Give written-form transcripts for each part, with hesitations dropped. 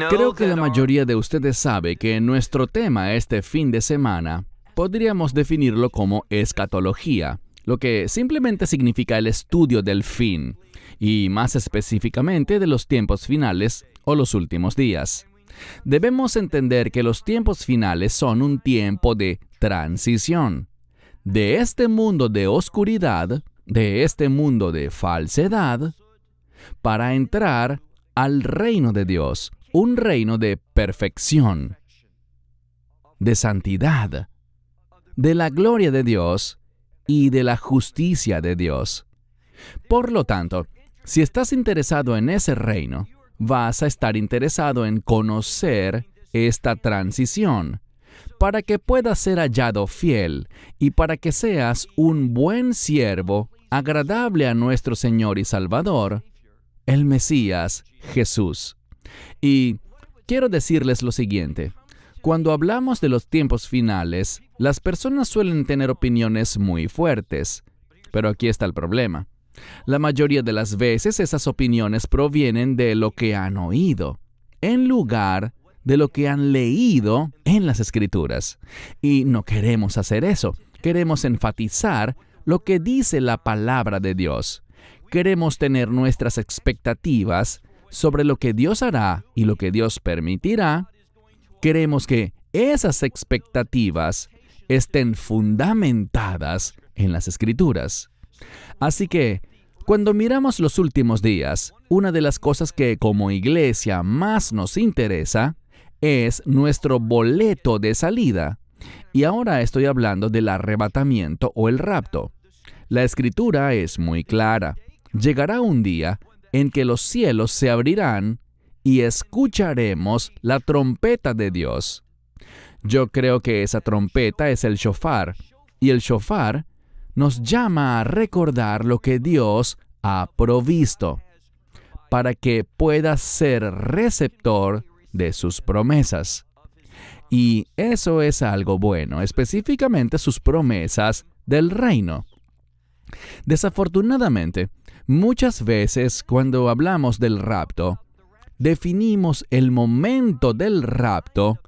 Creo que la mayoría de ustedes sabe que nuestro tema este fin de semana podríamos definirlo como escatología, lo que simplemente significa el estudio del fin, y más específicamente de los tiempos finales o los últimos días. Debemos entender que los tiempos finales son un tiempo de transición, de este mundo de oscuridad, de este mundo de falsedad, para entrar al reino de Dios, un reino de perfección, de santidad, de la gloria de Dios y de la justicia de Dios. Por lo tanto, si estás interesado en ese reino, vas a estar interesado en conocer esta transición, para que puedas ser hallado fiel y para que seas un buen siervo agradable a nuestro Señor y Salvador, el Mesías, Jesús. Y quiero decirles lo siguiente. Cuando hablamos de los tiempos finales, las personas suelen tener opiniones muy fuertes. Pero aquí está el problema. La mayoría de las veces esas opiniones provienen de lo que han oído, en lugar de lo que han leído en las Escrituras. Y no queremos hacer eso. Queremos enfatizar lo que dice la palabra de Dios. Queremos tener nuestras expectativas sobre lo que Dios hará y lo que Dios permitirá. Queremos que esas expectativas estén fundamentadas en las Escrituras. Así que, cuando miramos los últimos días, una de las cosas que como iglesia más nos interesa es nuestro boleto de salida. Y ahora estoy hablando del arrebatamiento o el rapto. La Escritura es muy clara. Llegará un día en que los cielos se abrirán y escucharemos la trompeta de Dios. Yo creo que esa trompeta es el shofar, y el shofar nos llama a recordar lo que Dios ha provisto, para que pueda ser receptor de sus promesas. Y eso es algo bueno, específicamente sus promesas del reino. Desafortunadamente, muchas veces cuando hablamos del rapto, definimos el momento del rapto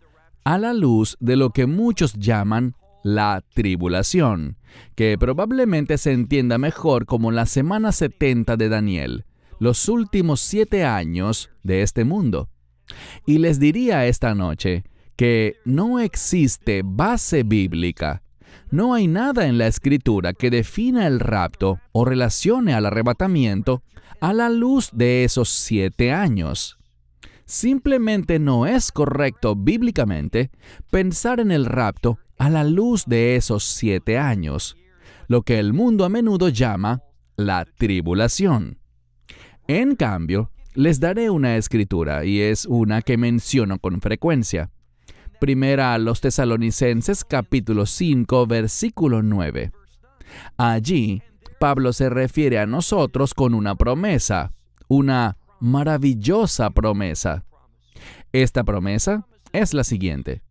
a la luz de lo que muchos llaman la tribulación, que probablemente se entienda mejor como la semana 70 de Daniel, los últimos 7 años de este mundo. Y les diría esta noche que no existe base bíblica. No hay nada en la Escritura que defina el rapto o relacione al arrebatamiento a la luz de esos 7 años. Simplemente no es correcto bíblicamente pensar en el rapto a la luz de esos 7 años, lo que el mundo a menudo llama la tribulación. En cambio, les daré una escritura, y es una que menciono con frecuencia. Primera a los Tesalonicenses, capítulo 5, versículo 9. Allí, Pablo se refiere a nosotros con una promesa, una maravillosa promesa. Esta promesa es la siguiente.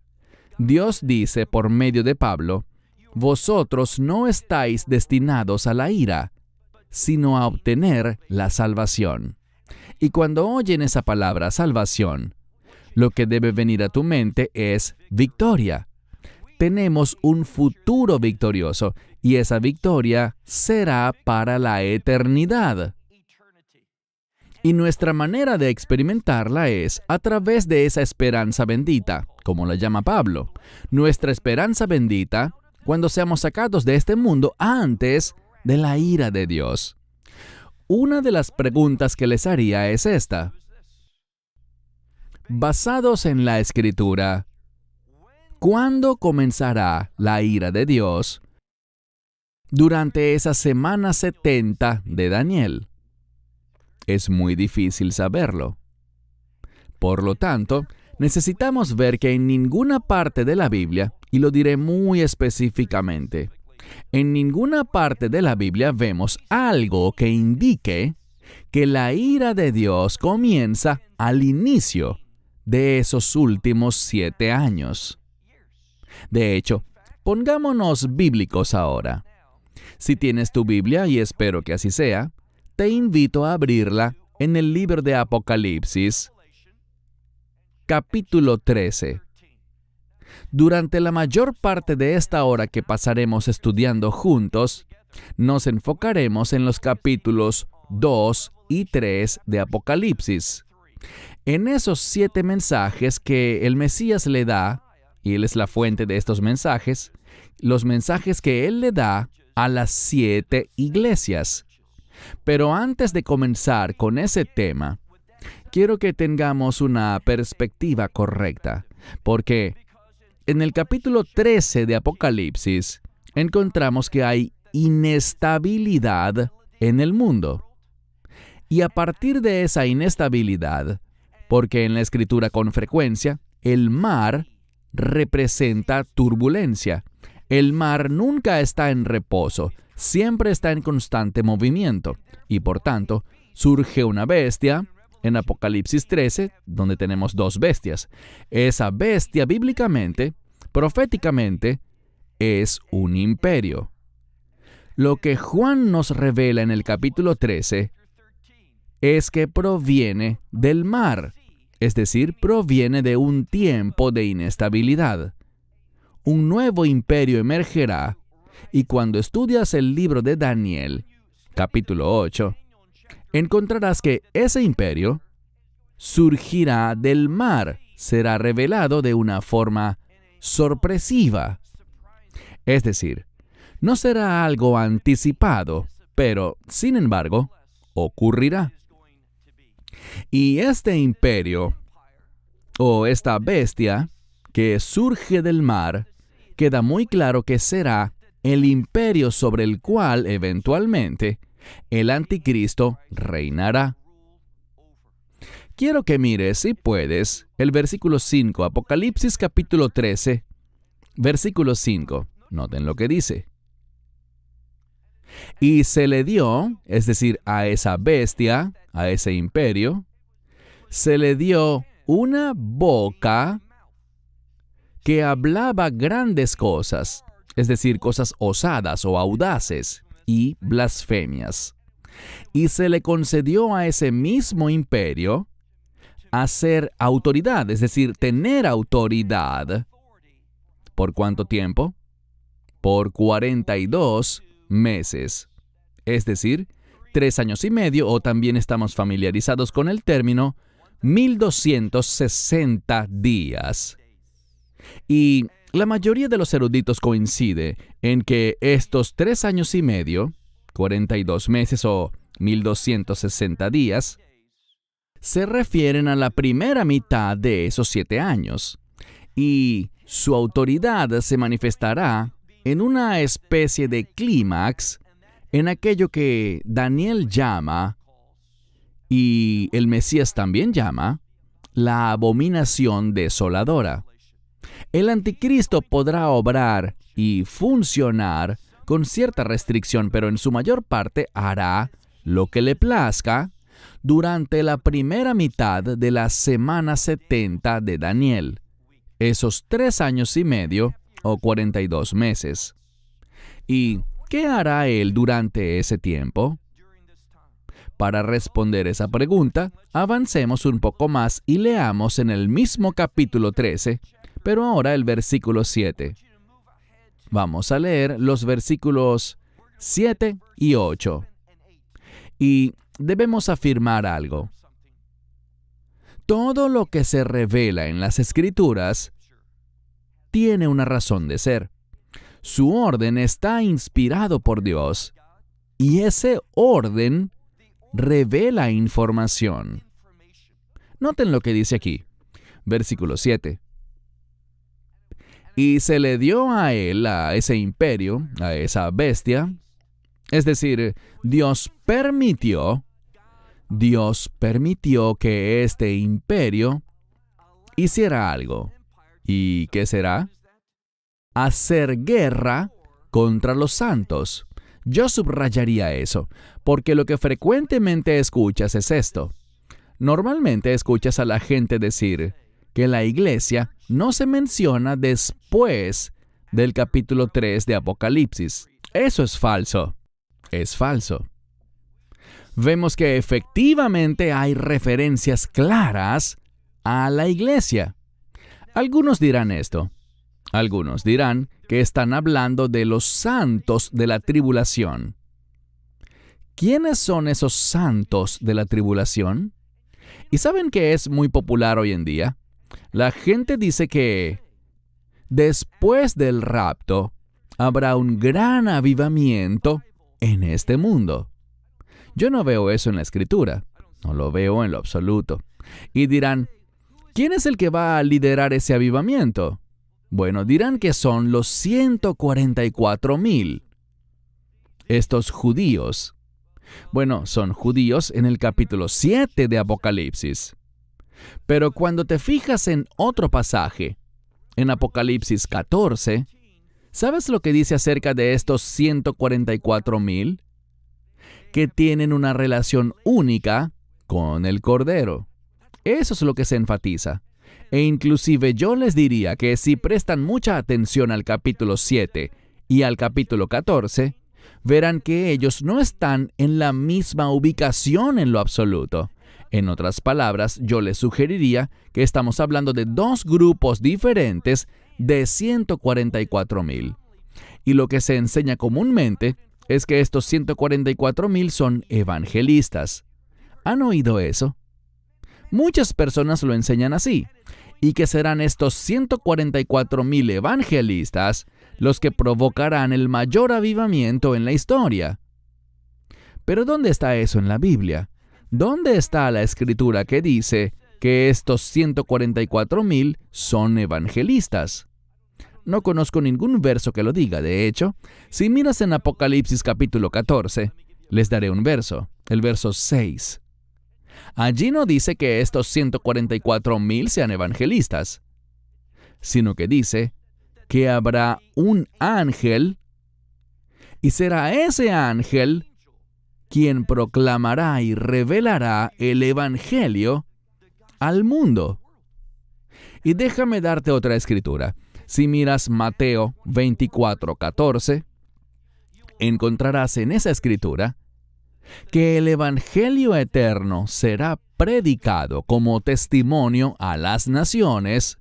Dios dice por medio de Pablo, «Vosotros no estáis destinados a la ira, sino a obtener la salvación». Y cuando oyen esa palabra salvación, lo que debe venir a tu mente es victoria. Tenemos un futuro victorioso y esa victoria será para la eternidad. Y nuestra manera de experimentarla es a través de esa esperanza bendita, como la llama Pablo. Nuestra esperanza bendita cuando seamos sacados de este mundo antes de la ira de Dios. Una de las preguntas que les haría es esta. Basados en la Escritura, ¿cuándo comenzará la ira de Dios? Durante esa semana 70 de Daniel. Es muy difícil saberlo. Por lo tanto, necesitamos ver que en ninguna parte de la Biblia, y lo diré muy específicamente, en ninguna parte de la Biblia vemos algo que indique que la ira de Dios comienza al inicio de esos últimos 7 años. De hecho, pongámonos bíblicos ahora. Si tienes tu Biblia, y espero que así sea, te invito a abrirla en el libro de Apocalipsis, capítulo 13. Durante la mayor parte de esta hora que pasaremos estudiando juntos, nos enfocaremos en los capítulos 2 y 3 de Apocalipsis. En esos 7 mensajes que el Mesías le da, y Él es la fuente de estos mensajes, los mensajes que Él le da a las 7 iglesias. Pero antes de comenzar con ese tema, quiero que tengamos una perspectiva correcta, porque en el capítulo 13 de Apocalipsis encontramos que hay inestabilidad en el mundo. Y a partir de esa inestabilidad, porque en la Escritura con frecuencia, el mar representa turbulencia. El mar nunca está en reposo, siempre está en constante movimiento. Y por tanto, surge una bestia, en Apocalipsis 13, donde tenemos 2 bestias. Esa bestia bíblicamente, proféticamente, es un imperio. Lo que Juan nos revela en el capítulo 13 es que proviene del mar, es decir, proviene de un tiempo de inestabilidad. Un nuevo imperio emergerá, y cuando estudias el libro de Daniel, capítulo 8, encontrarás que ese imperio surgirá del mar, será revelado de una forma sorpresiva. Es decir, no será algo anticipado, pero, sin embargo, ocurrirá. Y este imperio, o esta bestia, que surge del mar, queda muy claro que será el imperio sobre el cual, eventualmente, el anticristo reinará. Quiero que mires, si puedes, el versículo 5, Apocalipsis capítulo 13, versículo 5. Noten lo que dice. Y se le dio, es decir, a esa bestia, a ese imperio, se le dio una boca que hablaba grandes cosas, es decir, cosas osadas o audaces y blasfemias. Y se le concedió a ese mismo imperio hacer autoridad, es decir, tener autoridad. ¿Por cuánto tiempo? Por 42 meses. Es decir, 3 años y medio, o también estamos familiarizados con el término 1260 días. Y la mayoría de los eruditos coincide en que estos 3 años y medio, 42 meses o 1260 días, se refieren a la primera mitad de esos 7 años. Y su autoridad se manifestará en una especie de clímax en aquello que Daniel llama, y el Mesías también llama, la abominación desoladora. El anticristo podrá obrar y funcionar con cierta restricción, pero en su mayor parte hará lo que le plazca durante la primera mitad de la semana 70 de Daniel, esos 3 años y medio o 42 meses. ¿Y qué hará él durante ese tiempo? Para responder esa pregunta, avancemos un poco más y leamos en el mismo capítulo 13, pero ahora el versículo 7. Vamos a leer los versículos 7 y 8. Y debemos afirmar algo. Todo lo que se revela en las Escrituras tiene una razón de ser. Su orden está inspirado por Dios, y ese orden revela información. Noten lo que dice aquí, versículo 7. Y se le dio a él, a ese imperio, a esa bestia, es decir, Dios permitió que este imperio hiciera algo. ¿Y qué será? Hacer guerra contra los santos. Yo subrayaría eso, porque lo que frecuentemente escuchas es esto. Normalmente escuchas a la gente decir, que la iglesia no se menciona después del capítulo 3 de Apocalipsis. Eso es falso. Es falso. Vemos que efectivamente hay referencias claras a la iglesia. Algunos dirán esto. Algunos dirán que están hablando de los santos de la tribulación. ¿Quiénes son esos santos de la tribulación? ¿Y saben qué es muy popular hoy en día? La gente dice que después del rapto habrá un gran avivamiento en este mundo. Yo no veo eso en la Escritura. No lo veo en lo absoluto. Y dirán, ¿quién es el que va a liderar ese avivamiento? Bueno, dirán que son los 144,000. Estos judíos. Bueno, son judíos en el capítulo 7 de Apocalipsis. Pero cuando te fijas en otro pasaje, en Apocalipsis 14, ¿sabes lo que dice acerca de estos 144,000? Que tienen una relación única con el Cordero. Eso es lo que se enfatiza. E inclusive yo les diría que si prestan mucha atención al capítulo 7 y al capítulo 14, verán que ellos no están en la misma ubicación en lo absoluto. En otras palabras, yo les sugeriría que estamos hablando de dos grupos diferentes de 144,000. Y lo que se enseña comúnmente es que estos 144,000 son evangelistas. ¿Han oído eso? Muchas personas lo enseñan así, y que serán estos 144,000 evangelistas los que provocarán el mayor avivamiento en la historia. Pero ¿dónde está eso en la Biblia? ¿Dónde está la escritura que dice que estos 144,000 son evangelistas? No conozco ningún verso que lo diga. De hecho, si miras en Apocalipsis capítulo 14, les daré un verso, el verso 6. Allí no dice que estos 144,000 sean evangelistas, sino que dice que habrá un ángel, y será ese ángel quien proclamará y revelará el evangelio al mundo. Y déjame darte otra escritura. Si miras Mateo 24:14, encontrarás en esa escritura que el evangelio eterno será predicado como testimonio a las naciones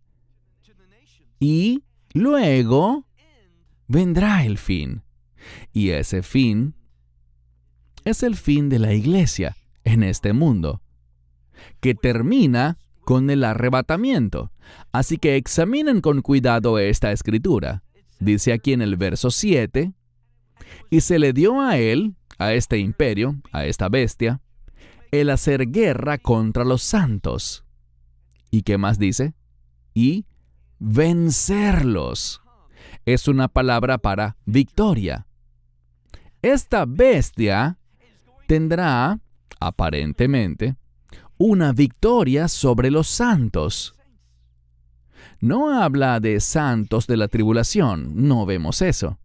y luego vendrá el fin. Y ese fin es el fin de la iglesia en este mundo, que termina con el arrebatamiento. Así que examinen con cuidado esta escritura. Dice aquí en el verso 7, y se le dio a él, a este imperio, a esta bestia, el hacer guerra contra los santos. ¿Y qué más dice? Y vencerlos. Es una palabra para victoria. Esta bestia tendrá, aparentemente, una victoria sobre los santos. No habla de santos de la tribulación, no vemos eso.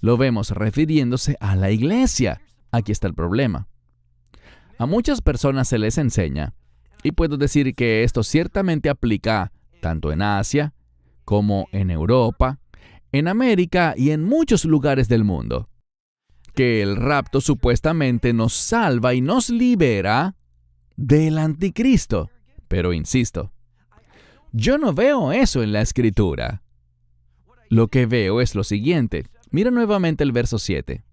Lo vemos refiriéndose a la iglesia. Aquí está el problema. A muchas personas se les enseña, y puedo decir que esto ciertamente aplica tanto en Asia como en Europa, en América y en muchos lugares del mundo, que el rapto supuestamente nos salva y nos libera del anticristo. Pero insisto, yo no veo eso en la escritura. Lo que veo es lo siguiente. Mira nuevamente el verso 7.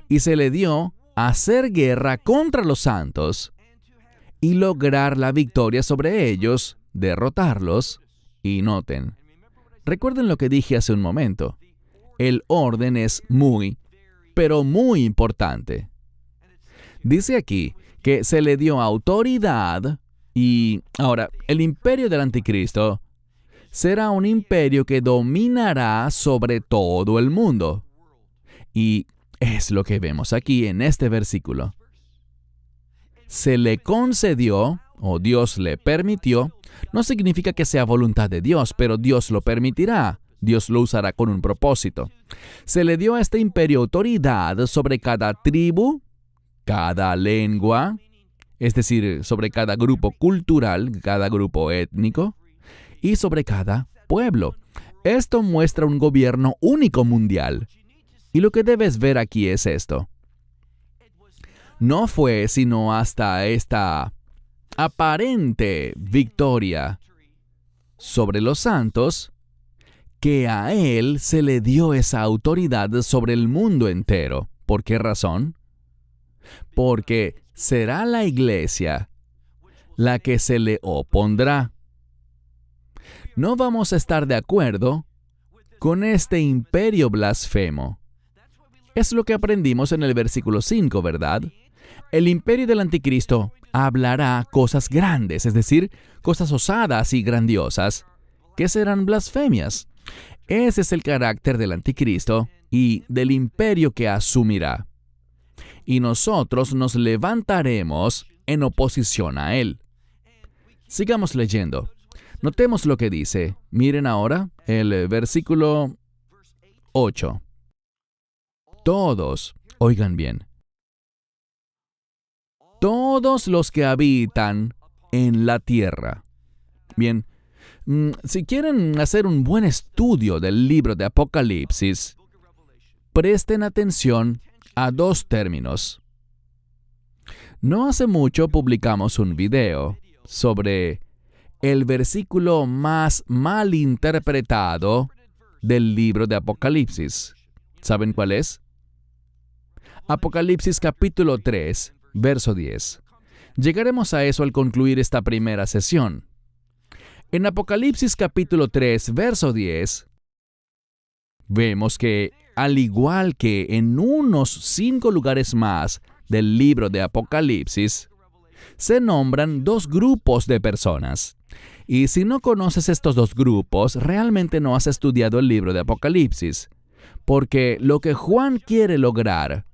Y se le dio a hacer guerra contra los santos y lograr la victoria sobre ellos, derrotarlos. Y noten, recuerden lo que dije hace un momento. El orden es muy, pero muy importante. Dice aquí que se le dio autoridad y ahora el imperio del anticristo será un imperio que dominará sobre todo el mundo. Y es lo que vemos aquí en este versículo. Se le concedió, o Dios le permitió, no significa que sea voluntad de Dios, pero Dios lo permitirá. Dios lo usará con un propósito. Se le dio a este imperio autoridad sobre cada tribu, cada lengua, es decir, sobre cada grupo cultural, cada grupo étnico, y sobre cada pueblo. Esto muestra un gobierno único mundial. Y lo que debes ver aquí es esto. No fue sino hasta esta aparente victoria sobre los santos que a él se le dio esa autoridad sobre el mundo entero. ¿Por qué razón? Porque será la iglesia la que se le opondrá. No vamos a estar de acuerdo con este imperio blasfemo. Es lo que aprendimos en el versículo 5, ¿verdad? El imperio del anticristo hablará cosas grandes, es decir, cosas osadas y grandiosas, que serán blasfemias. Ese es el carácter del anticristo y del imperio que asumirá. Y nosotros nos levantaremos en oposición a él. Sigamos leyendo. Notemos lo que dice. Miren ahora el versículo 8. Todos, oigan bien, todos los que habitan en la tierra. Bien, si quieren hacer un buen estudio del libro de Apocalipsis, presten atención a dos términos. No hace mucho publicamos un video sobre el versículo más mal interpretado del libro de Apocalipsis. ¿Saben cuál es? Apocalipsis capítulo 3, verso 10. Llegaremos a eso al concluir esta primera sesión. En Apocalipsis capítulo 3, verso 10, vemos que, al igual que en unos 5 lugares más del libro de Apocalipsis, se nombran dos grupos de personas. Y si no conoces estos dos grupos, realmente no has estudiado el libro de Apocalipsis. Porque lo que Juan quiere lograr,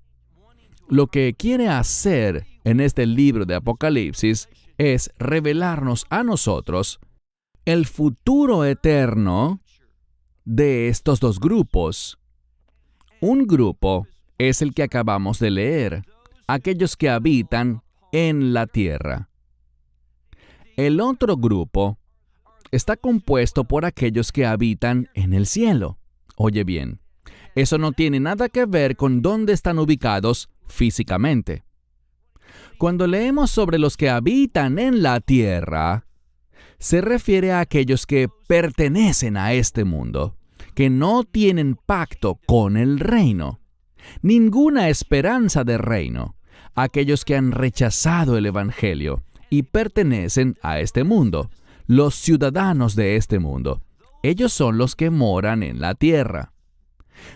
lo que quiere hacer en este libro de Apocalipsis, es revelarnos a nosotros el futuro eterno de estos dos grupos. Un grupo es el que acabamos de leer, aquellos que habitan en la tierra. El otro grupo está compuesto por aquellos que habitan en el cielo. Oye bien, eso no tiene nada que ver con dónde están ubicados físicamente. Cuando leemos sobre los que habitan en la tierra, se refiere a aquellos que pertenecen a este mundo, que no tienen pacto con el reino, ninguna esperanza de reino, aquellos que han rechazado el evangelio y pertenecen a este mundo, los ciudadanos de este mundo. Ellos son los que moran en la tierra.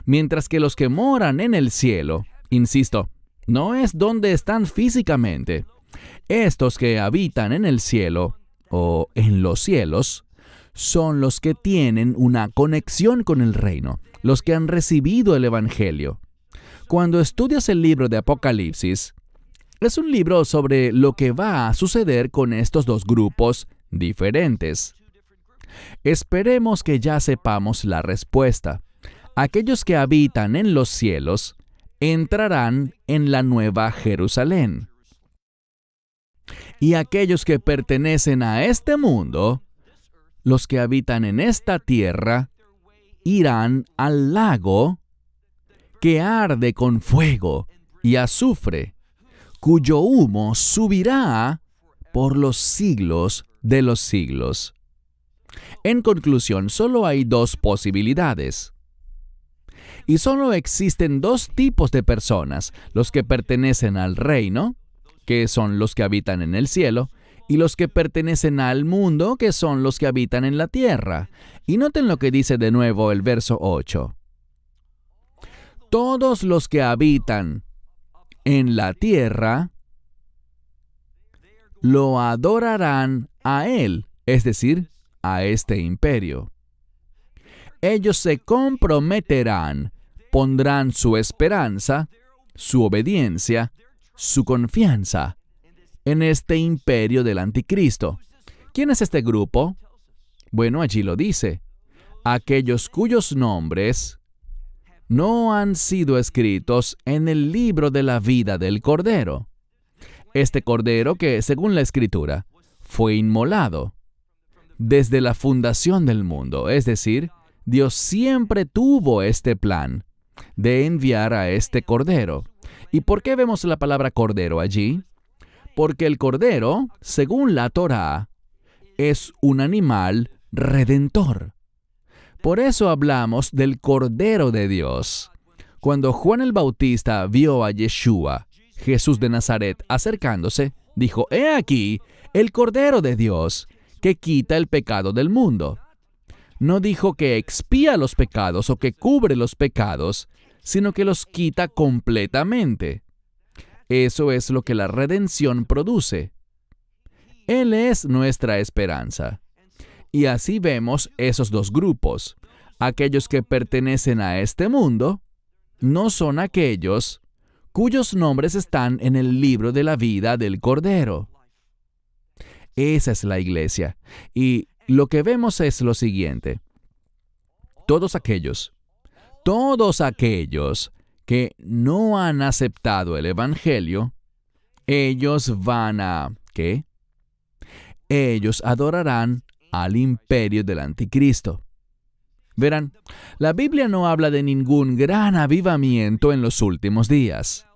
Mientras que los que moran en el cielo, insisto, no es donde están físicamente. Estos que habitan en el cielo, o en los cielos, son los que tienen una conexión con el reino, los que han recibido el evangelio. Cuando estudias el libro de Apocalipsis, es un libro sobre lo que va a suceder con estos dos grupos diferentes. Esperemos que ya sepamos la respuesta. Aquellos que habitan en los cielos entrarán en la nueva Jerusalén. Y aquellos que pertenecen a este mundo, los que habitan en esta tierra, irán al lago que arde con fuego y azufre, cuyo humo subirá por los siglos de los siglos. En conclusión, solo hay dos posibilidades. Y solo existen dos tipos de personas, los que pertenecen al reino, que son los que habitan en el cielo, y los que pertenecen al mundo, que son los que habitan en la tierra. Y noten lo que dice de nuevo el verso 8. Todos los que habitan en la tierra lo adorarán a él, es decir, a este imperio. Ellos se comprometerán, pondrán su esperanza, su obediencia, su confianza en este imperio del anticristo. ¿Quién es este grupo? Bueno, allí lo dice. Aquellos cuyos nombres no han sido escritos en el libro de la vida del Cordero. Este cordero que, según la Escritura, fue inmolado desde la fundación del mundo. Es decir, Dios siempre tuvo este plan de enviar a este cordero. ¿Y por qué vemos la palabra cordero allí? Porque el cordero, según la Torá, es un animal redentor. Por eso hablamos del Cordero de Dios. Cuando Juan el Bautista vio a Yeshua, Jesús de Nazaret, acercándose, dijo: «He aquí el Cordero de Dios, que quita el pecado del mundo». No dijo que expía los pecados o que cubre los pecados, sino que los quita completamente. Eso es lo que la redención produce. Él es nuestra esperanza. Y así vemos esos dos grupos. Aquellos que pertenecen a este mundo no son aquellos cuyos nombres están en el libro de la vida del Cordero. Esa es la iglesia. Y lo que vemos es lo siguiente. Todos aquellos que no han aceptado el Evangelio, ellos van a... ¿qué? Ellos adorarán al imperio del anticristo. Verán, la Biblia no habla de ningún gran avivamiento en los últimos días.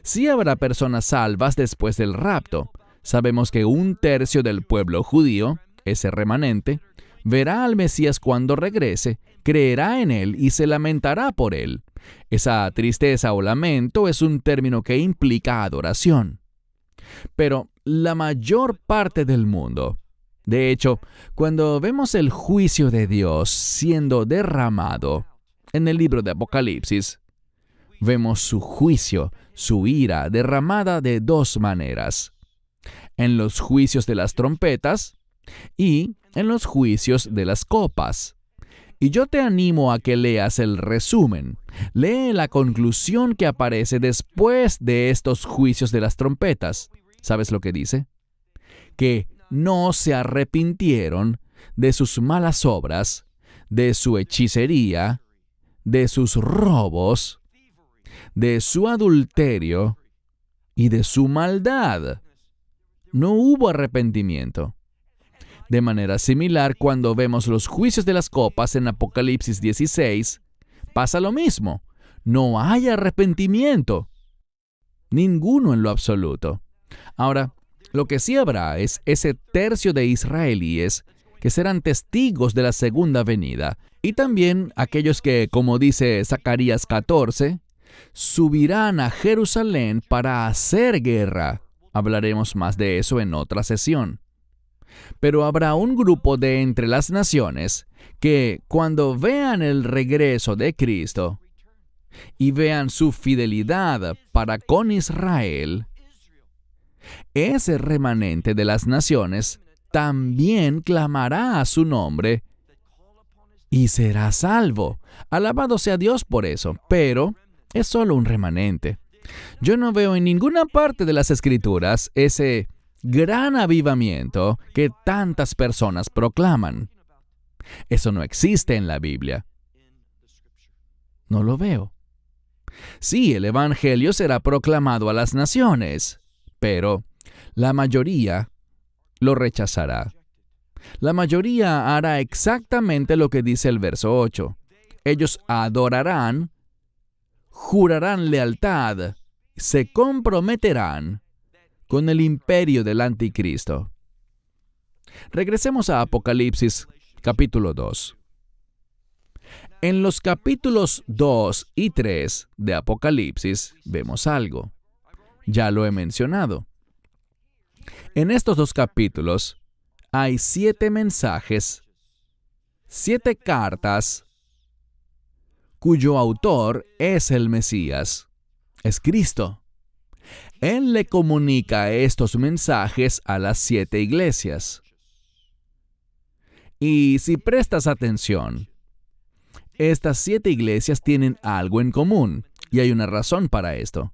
Sí habrá personas salvas después del rapto. Sabemos que 1/3 del pueblo judío, ese remanente, verá al Mesías cuando regrese, creerá en él y se lamentará por él. Esa tristeza o lamento es un término que implica adoración. Pero la mayor parte del mundo, de hecho, cuando vemos el juicio de Dios siendo derramado en el libro de Apocalipsis, vemos su juicio, su ira derramada de dos maneras: en los juicios de las trompetas y en los juicios de las copas. Y yo te animo a que leas el resumen. Lee la conclusión que aparece después de estos juicios de las trompetas. ¿Sabes lo que dice? Que no se arrepintieron de sus malas obras, de su hechicería, de sus robos, de su adulterio y de su maldad. No hubo arrepentimiento. De manera similar, cuando vemos los juicios de las copas en Apocalipsis 16, pasa lo mismo. No hay arrepentimiento. Ninguno en lo absoluto. Ahora, lo que sí habrá es ese tercio de israelíes que serán testigos de la segunda venida, y también aquellos que, como dice Zacarías 14, subirán a Jerusalén para hacer guerra. Hablaremos más de eso en otra sesión. Pero habrá un grupo de entre las naciones que, cuando vean el regreso de Cristo y vean su fidelidad para con Israel, ese remanente de las naciones también clamará a su nombre y será salvo. Alabado sea Dios por eso, pero es solo un remanente. Yo no veo en ninguna parte de las Escrituras ese gran avivamiento que tantas personas proclaman. Eso no existe en la Biblia. No lo veo. Sí, el Evangelio será proclamado a las naciones, pero la mayoría lo rechazará. La mayoría hará exactamente lo que dice el verso 8. Ellos adorarán, jurarán lealtad, se comprometerán con el imperio del anticristo. Regresemos a Apocalipsis, capítulo 2. En los capítulos 2 y 3 de Apocalipsis vemos algo. Ya lo he mencionado. En estos dos capítulos hay 7 mensajes, 7 cartas, cuyo autor es el Mesías, es Cristo. Él le comunica estos mensajes a las 7 iglesias. Y si prestas atención, estas 7 iglesias tienen algo en común, y hay una razón para esto.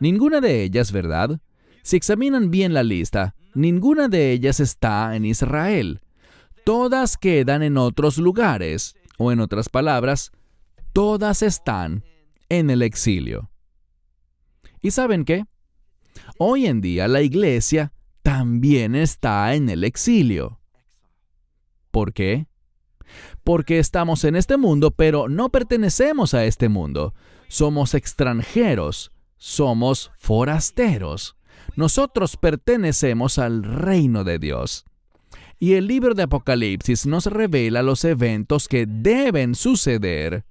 Ninguna de ellas, ¿verdad? Si examinan bien la lista, ninguna de ellas está en Israel. Todas quedan en otros lugares, o en otras palabras, todas están en el exilio. ¿Y saben qué? Hoy en día la iglesia también está en el exilio. ¿Por qué? Porque estamos en este mundo, pero no pertenecemos a este mundo. Somos extranjeros, somos forasteros. Nosotros pertenecemos al reino de Dios. Y el libro de Apocalipsis nos revela los eventos que deben suceder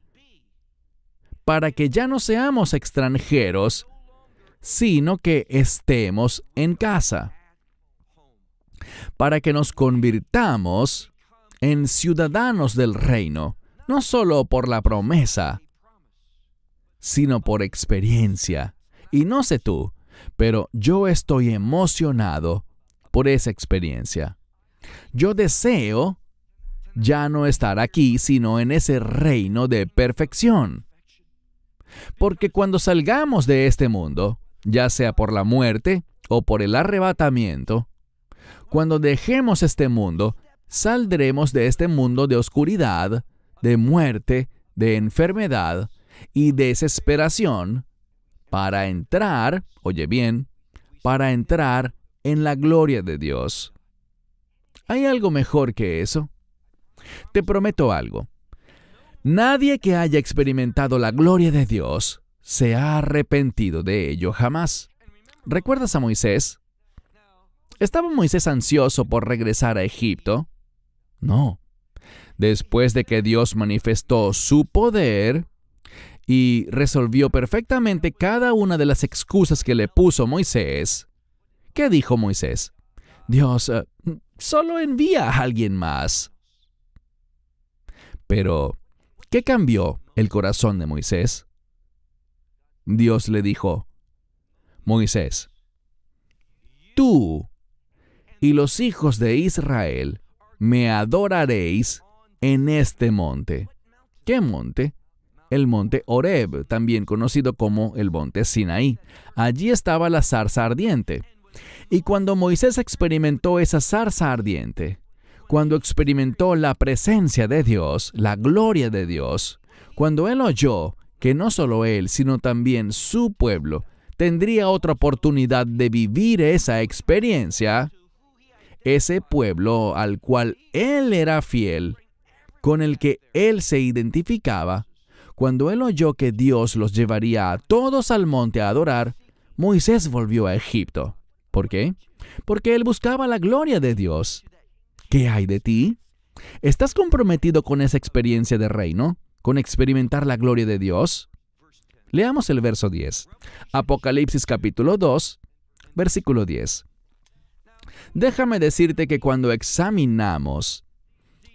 para que ya no seamos extranjeros, sino que estemos en casa. Para que nos convirtamos en ciudadanos del reino, no solo por la promesa, sino por experiencia. Y no sé tú, pero yo estoy emocionado por esa experiencia. Yo deseo ya no estar aquí, sino en ese reino de perfección. Porque cuando salgamos de este mundo, ya sea por la muerte o por el arrebatamiento, cuando dejemos este mundo, saldremos de este mundo de oscuridad, de muerte, de enfermedad y desesperación para entrar, oye bien, para entrar en la gloria de Dios. ¿Hay algo mejor que eso? Te prometo algo. Nadie que haya experimentado la gloria de Dios se ha arrepentido de ello jamás. ¿Recuerdas a Moisés? ¿Estaba Moisés ansioso por regresar a Egipto? No. Después de que Dios manifestó su poder y resolvió perfectamente cada una de las excusas que le puso Moisés, ¿qué dijo Moisés? Dios, solo envía a alguien más. Pero, ¿qué cambió el corazón de Moisés? Dios le dijo, Moisés, tú y los hijos de Israel me adoraréis en este monte. ¿Qué monte? El monte Horeb, también conocido como el monte Sinaí. Allí estaba la zarza ardiente. Y cuando Moisés experimentó esa zarza ardiente, cuando experimentó la presencia de Dios, la gloria de Dios, cuando él oyó que no solo él, sino también su pueblo, tendría otra oportunidad de vivir esa experiencia, ese pueblo al cual él era fiel, con el que él se identificaba, cuando él oyó que Dios los llevaría a todos al monte a adorar, Moisés volvió a Egipto. ¿Por qué? Porque él buscaba la gloria de Dios. ¿Qué hay de ti? ¿Estás comprometido con esa experiencia de reino? ¿Con experimentar la gloria de Dios? Leamos el verso 10. Apocalipsis capítulo 2, versículo 10. Déjame decirte que cuando examinamos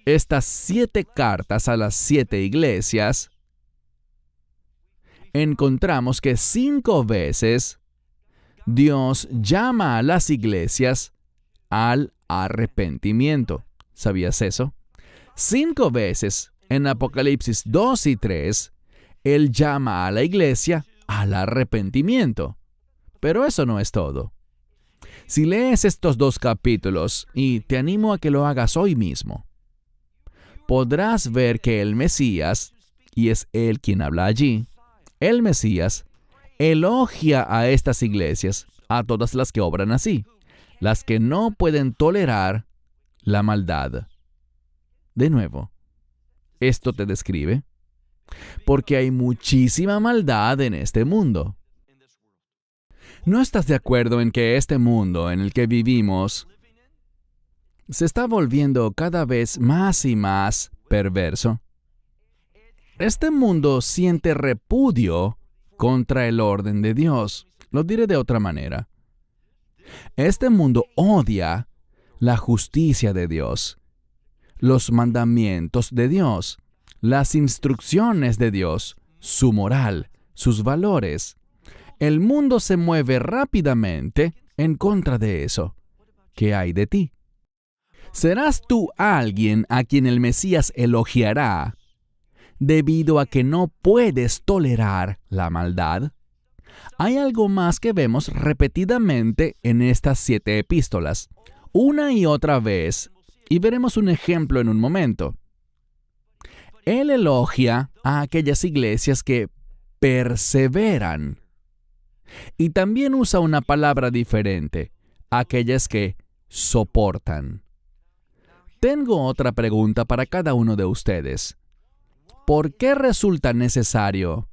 estas 7 cartas a las 7 iglesias, encontramos que 5 veces Dios llama a las iglesias al arrepentimiento. ¿Sabías eso? 5 veces en Apocalipsis 2 y 3, Él llama a la iglesia al arrepentimiento. Pero eso no es todo. Si lees estos 2 capítulos, y te animo a que lo hagas hoy mismo, podrás ver que el Mesías, y es Él quien habla allí, el Mesías elogia a estas iglesias, a todas las que obran así, las que no pueden tolerar la maldad. De nuevo, esto te describe porque hay muchísima maldad en este mundo. ¿No estás de acuerdo en que este mundo en el que vivimos se está volviendo cada vez más y más perverso? Este mundo siente repudio contra el orden de Dios. Lo diré de otra manera. Este mundo odia la justicia de Dios, los mandamientos de Dios, las instrucciones de Dios, su moral, sus valores. El mundo se mueve rápidamente en contra de eso. ¿Qué hay de ti? ¿Serás tú alguien a quien el Mesías elogiará debido a que no puedes tolerar la maldad? Hay algo más que vemos repetidamente en estas 7 epístolas, una y otra vez, y veremos un ejemplo en un momento. Él elogia a aquellas iglesias que perseveran. Y también usa una palabra diferente, aquellas que soportan. Tengo otra pregunta para cada uno de ustedes. ¿Por qué resulta necesario?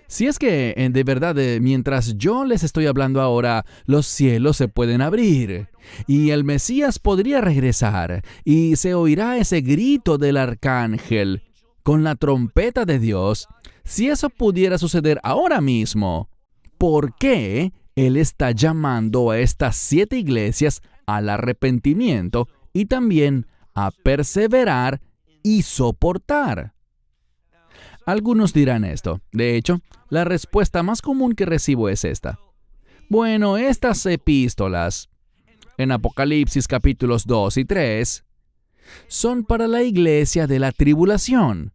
Si es que, de verdad, mientras yo les estoy hablando ahora, los cielos se pueden abrir y el Mesías podría regresar y se oirá ese grito del arcángel con la trompeta de Dios. Si eso pudiera suceder ahora mismo, ¿por qué Él está llamando a estas 7 iglesias al arrepentimiento y también a perseverar y soportar? Algunos dirán esto. De hecho, la respuesta más común que recibo es esta. Bueno, estas epístolas, en Apocalipsis capítulos 2 y 3, son para la iglesia de la tribulación.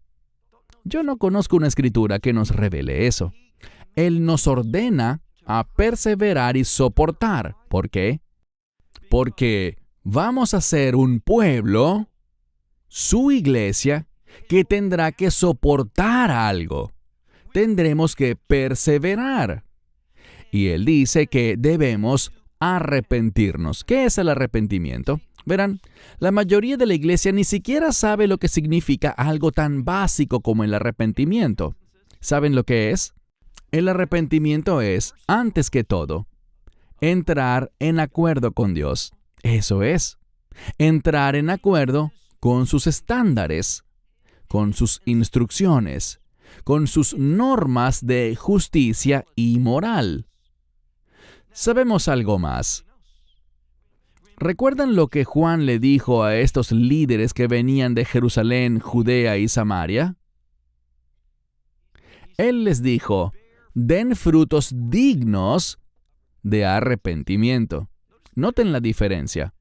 Yo no conozco una escritura que nos revele eso. Él nos ordena a perseverar y soportar. ¿Por qué? Porque vamos a ser un pueblo, su iglesia, que tendrá que soportar algo. Tendremos que perseverar. Y Él dice que debemos arrepentirnos. ¿Qué es el arrepentimiento? Verán, la mayoría de la iglesia ni siquiera sabe lo que significa algo tan básico como el arrepentimiento. ¿Saben lo que es? El arrepentimiento es, antes que todo, entrar en acuerdo con Dios. Eso es. Entrar en acuerdo con sus estándares, con sus instrucciones, con sus normas de justicia y moral. Sabemos algo más. ¿Recuerdan lo que Juan le dijo a estos líderes que venían de Jerusalén, Judea y Samaria? Él les dijo, den frutos dignos de arrepentimiento. Noten la diferencia.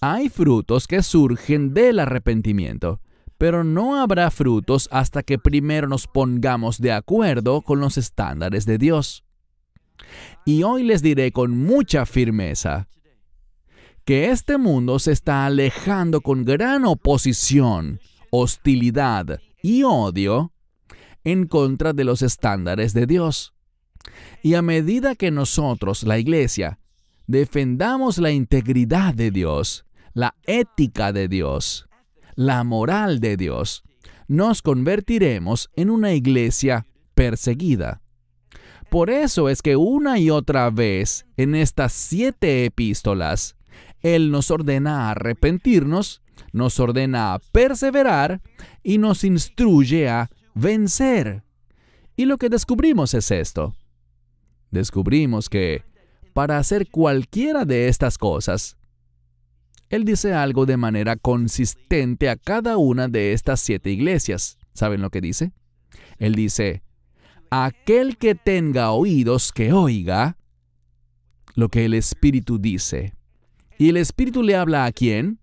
Hay frutos que surgen del arrepentimiento, pero no habrá frutos hasta que primero nos pongamos de acuerdo con los estándares de Dios. Y hoy les diré con mucha firmeza que este mundo se está alejando con gran oposición, hostilidad y odio en contra de los estándares de Dios. Y a medida que nosotros, la iglesia, defendamos la integridad de Dios, la ética de Dios, la moral de Dios, nos convertiremos en una iglesia perseguida. Por eso es que una y otra vez en estas 7 epístolas, Él nos ordena a arrepentirnos, nos ordena a perseverar y nos instruye a vencer. Y lo que descubrimos es esto. Descubrimos que para hacer cualquiera de estas cosas, Él dice algo de manera consistente a cada una de estas 7 iglesias. ¿Saben lo que dice? Él dice, aquel que tenga oídos que oiga lo que el Espíritu dice. ¿Y el Espíritu le habla a quién?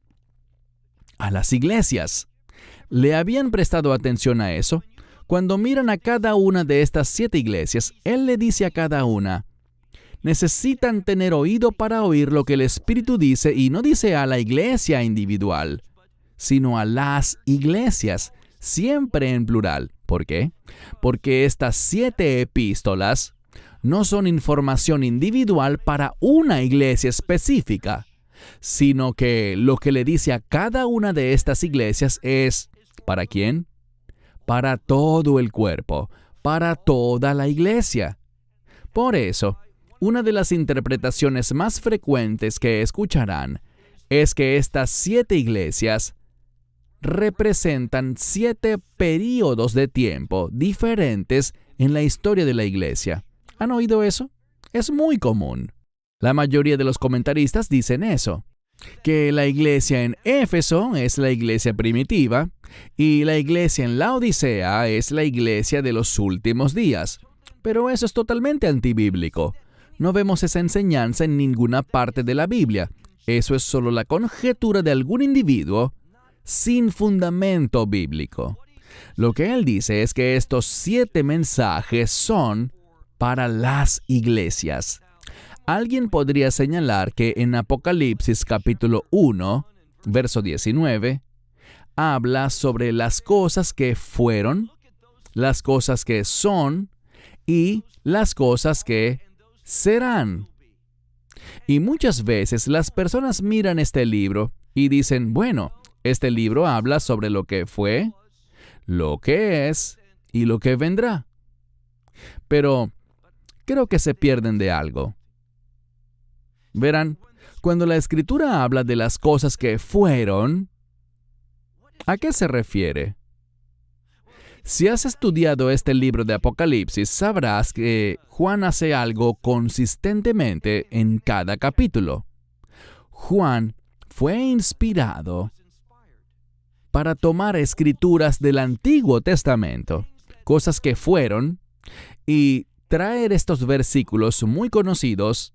A las iglesias. ¿Le habían prestado atención a eso? Cuando miran a cada una de estas 7 iglesias, Él le dice a cada una, necesitan tener oído para oír lo que el Espíritu dice, y no dice a la iglesia individual, sino a las iglesias, siempre en plural. ¿Por qué? Porque estas 7 epístolas no son información individual para una iglesia específica, sino que lo que le dice a cada una de estas iglesias es, ¿para quién? Para todo el cuerpo, para toda la iglesia. Por eso, una de las interpretaciones más frecuentes que escucharán es que estas 7 iglesias representan 7 períodos de tiempo diferentes en la historia de la iglesia. ¿Han oído eso? Es muy común. La mayoría de los comentaristas dicen eso, que la iglesia en Éfeso es la iglesia primitiva y la iglesia en Laodicea es la iglesia de los últimos días. Pero eso es totalmente antibíblico. No vemos esa enseñanza en ninguna parte de la Biblia. Eso es solo la conjetura de algún individuo sin fundamento bíblico. Lo que él dice es que estos 7 mensajes son para las iglesias. Alguien podría señalar que en Apocalipsis capítulo 1, verso 19, habla sobre las cosas que fueron, las cosas que son y las cosas que serán. Y muchas veces las personas miran este libro y dicen, bueno, este libro habla sobre lo que fue, lo que es y lo que vendrá. Pero creo que se pierden de algo. Verán, cuando la Escritura habla de las cosas que fueron, ¿a qué se refiere? Si has estudiado este libro de Apocalipsis, sabrás que Juan hace algo consistentemente en cada capítulo. Juan fue inspirado para tomar escrituras del Antiguo Testamento, cosas que fueron, y traer estos versículos muy conocidos,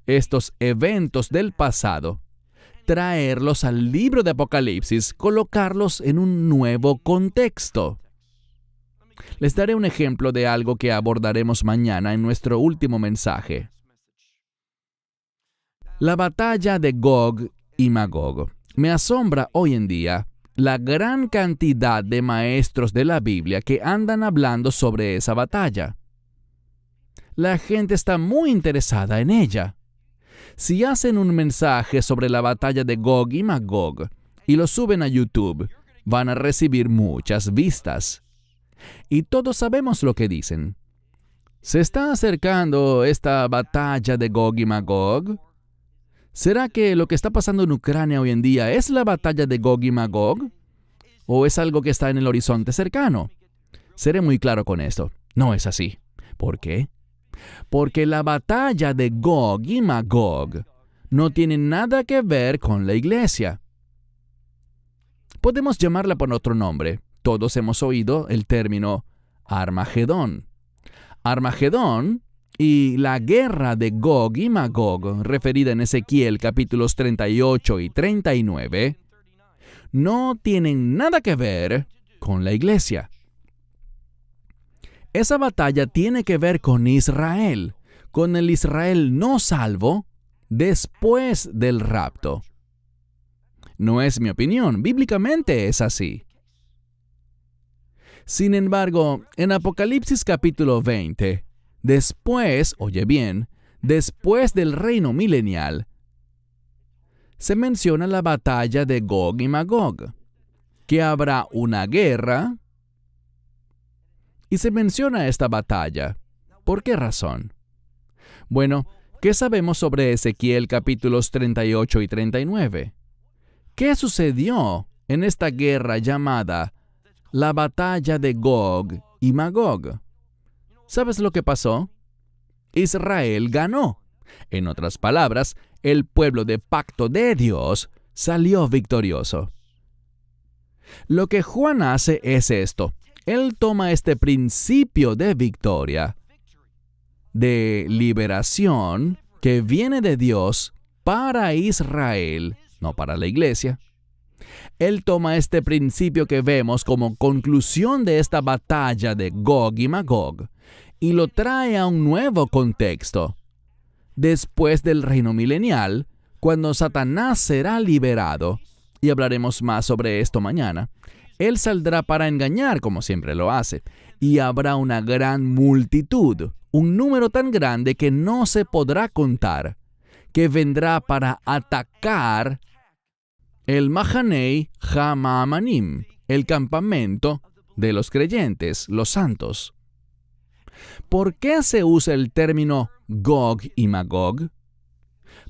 estos eventos del pasado, traerlos al libro de Apocalipsis, colocarlos en un nuevo contexto. Les daré un ejemplo de algo que abordaremos mañana en nuestro último mensaje. La batalla de Gog y Magog. Me asombra hoy en día la gran cantidad de maestros de la Biblia que andan hablando sobre esa batalla. La gente está muy interesada en ella. Si hacen un mensaje sobre la batalla de Gog y Magog y lo suben a YouTube, van a recibir muchas vistas. Y todos sabemos lo que dicen. ¿Se está acercando esta batalla de Gog y Magog? ¿Será que lo que está pasando en Ucrania hoy en día es la batalla de Gog y Magog? ¿O es algo que está en el horizonte cercano? Seré muy claro con esto. No es así. ¿Por qué? Porque la batalla de Gog y Magog no tiene nada que ver con la iglesia. Podemos llamarla por otro nombre. Todos hemos oído el término Armagedón. Armagedón y la guerra de Gog y Magog, referida en Ezequiel capítulos 38 y 39, no tienen nada que ver con la iglesia. Esa batalla tiene que ver con Israel, con el Israel no salvo después del rapto. No es mi opinión, bíblicamente es así. Sin embargo, en Apocalipsis capítulo 20, después, oye bien, después del reino milenial, se menciona la batalla de Gog y Magog, que habrá una guerra, y se menciona esta batalla. ¿Por qué razón? Bueno, ¿qué sabemos sobre Ezequiel capítulos 38 y 39? ¿Qué sucedió en esta guerra llamada la batalla de Gog y Magog? ¿Sabes lo que pasó? Israel ganó. En otras palabras, el pueblo de pacto de Dios salió victorioso. Lo que Juan hace es esto. Él toma este principio de victoria, de liberación, que viene de Dios para Israel, no para la iglesia. Él toma este principio que vemos como conclusión de esta batalla de Gog y Magog y lo trae a un nuevo contexto. Después del reino milenial, cuando Satanás será liberado, y hablaremos más sobre esto mañana, él saldrá para engañar como siempre lo hace, y habrá una gran multitud, un número tan grande que no se podrá contar, que vendrá para atacar el Mahanei Hamamanim, el campamento de los creyentes, los santos. ¿Por qué se usa el término Gog y Magog?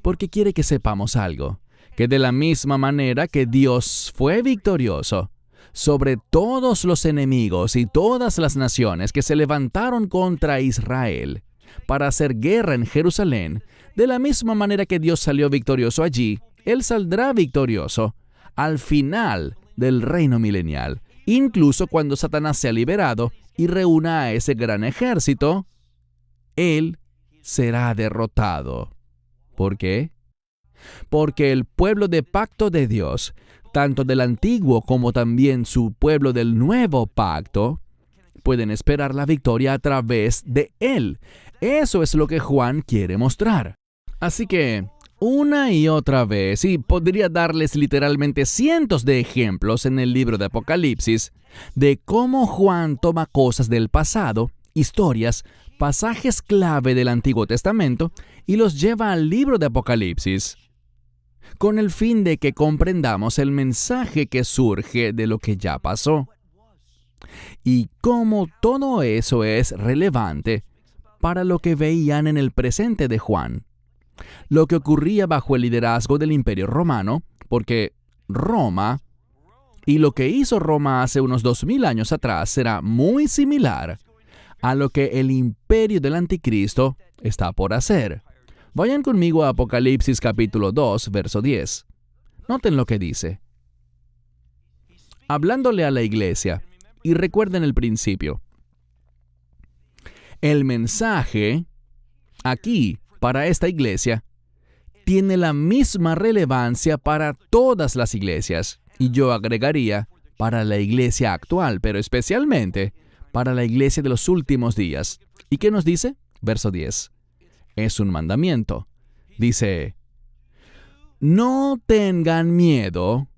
Porque quiere que sepamos algo, que de la misma manera que Dios fue victorioso sobre todos los enemigos y todas las naciones que se levantaron contra Israel para hacer guerra en Jerusalén, de la misma manera que Dios salió victorioso allí, Él saldrá victorioso al final del reino milenial, incluso cuando Satanás sea liberado y reúna a ese gran ejército, Él será derrotado. ¿Por qué? Porque el pueblo de pacto de Dios, tanto del antiguo como también su pueblo del nuevo pacto, pueden esperar la victoria a través de Él. Eso es lo que Juan quiere mostrar. Así que, una y otra vez, y podría darles literalmente cientos de ejemplos en el libro de Apocalipsis, de cómo Juan toma cosas del pasado historias, pasajes clave del Antiguo Testamento y los lleva al libro de Apocalipsis, con el fin de que comprendamos el mensaje que surge de lo que ya pasó y cómo todo eso es relevante para lo que veían en el presente de Juan, lo que ocurría bajo el liderazgo del Imperio Romano, porque Roma y lo que hizo Roma hace unos 2000 años atrás será muy similar a lo que el imperio del Anticristo está por hacer. Vayan conmigo a Apocalipsis capítulo 2, verso 10. Noten lo que dice. Hablándole a la iglesia, y recuerden el principio. El mensaje aquí, para esta iglesia, tiene la misma relevancia para todas las iglesias. Y yo agregaría, para la iglesia actual, pero especialmente para la iglesia de los últimos días. ¿Y qué nos dice? Verso 10. Es un mandamiento. Dice, no tengan miedo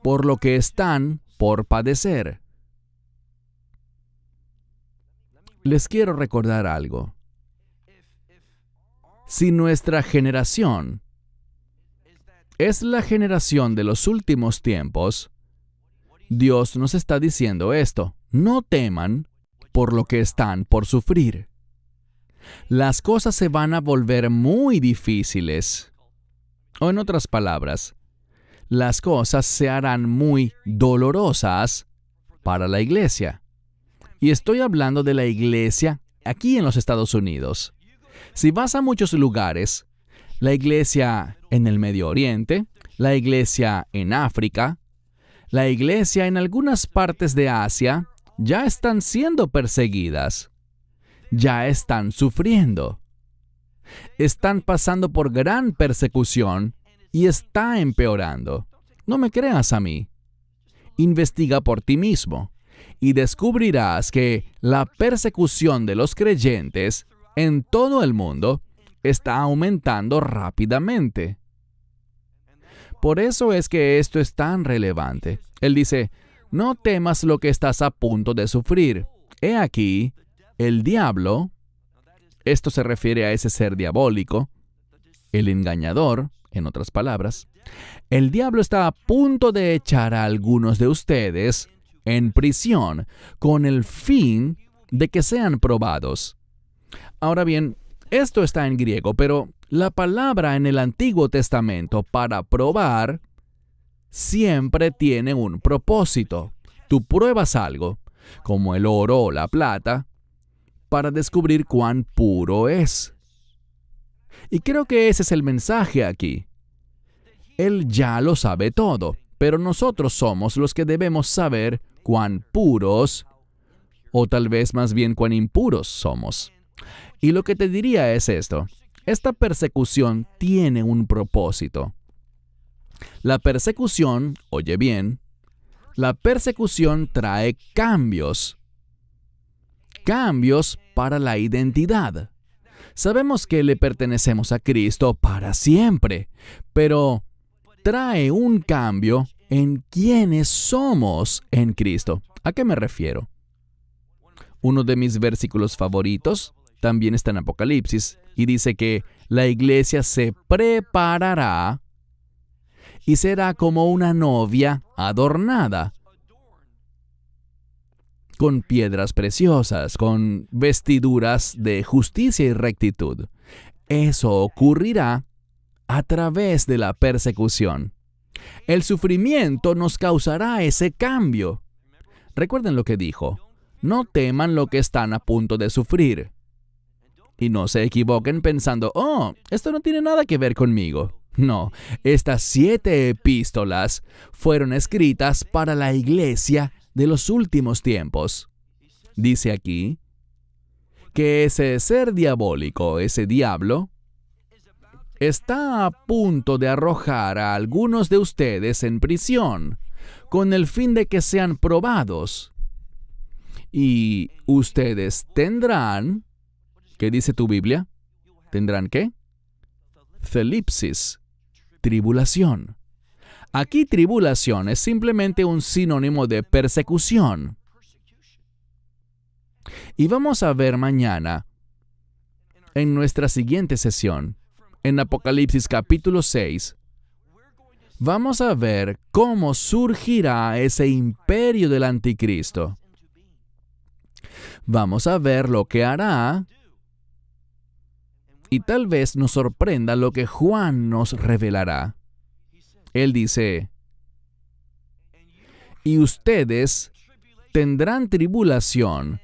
por lo que están por padecer. Les quiero recordar algo. Si nuestra generación es la generación de los últimos tiempos, Dios nos está diciendo esto. No teman por lo que están por sufrir. Las cosas se van a volver muy difíciles. O en otras palabras, las cosas se harán muy dolorosas para la iglesia. Y estoy hablando de la iglesia aquí en los Estados Unidos. Si vas a muchos lugares, la iglesia en el Medio Oriente, la iglesia en África, la iglesia en algunas partes de Asia, ya están siendo perseguidas. Ya están sufriendo. Están pasando por gran persecución y está empeorando. No me creas a mí. Investiga por ti mismo y descubrirás que la persecución de los creyentes en todo el mundo está aumentando rápidamente. Por eso es que esto es tan relevante. Él dice, no temas lo que estás a punto de sufrir. He aquí, el diablo, esto se refiere a ese ser diabólico, el engañador, en otras palabras, el diablo está a punto de echar a algunos de ustedes en prisión con el fin de que sean probados. Ahora bien, esto está en griego, pero la palabra en el Antiguo Testamento para probar siempre tiene un propósito. Tú pruebas algo, como el oro o la plata, para descubrir cuán puro es. Y creo que ese es el mensaje aquí. Él ya lo sabe todo, pero nosotros somos los que debemos saber cuán puros, o tal vez más bien cuán impuros somos. Y lo que te diría es esto. Esta persecución tiene un propósito. La persecución, oye bien, la persecución trae cambios. Cambios para la identidad. Sabemos que le pertenecemos a Cristo para siempre, pero trae un cambio en quiénes somos en Cristo. ¿A qué me refiero? Uno de mis versículos favoritos también está en Apocalipsis y dice que la iglesia se preparará y será como una novia adornada, con piedras preciosas, con vestiduras de justicia y rectitud. Eso ocurrirá a través de la persecución. El sufrimiento nos causará ese cambio. Recuerden lo que dijo. No teman lo que están a punto de sufrir. Y no se equivoquen pensando, esto no tiene nada que ver conmigo. No, estas 7 epístolas fueron escritas para la iglesia de los últimos tiempos. Dice aquí que ese ser diabólico, ese diablo, está a punto de arrojar a algunos de ustedes en prisión con el fin de que sean probados. Y ustedes tendrán, ¿qué dice tu Biblia? ¿Tendrán qué? Thlipsis, tribulación. Aquí tribulación es simplemente un sinónimo de persecución. Y vamos a ver mañana, en nuestra siguiente sesión, en Apocalipsis capítulo 6, vamos a ver cómo surgirá ese imperio del anticristo. Vamos a ver lo que hará y tal vez nos sorprenda lo que Juan nos revelará. Él dice, y ustedes tendrán tribulación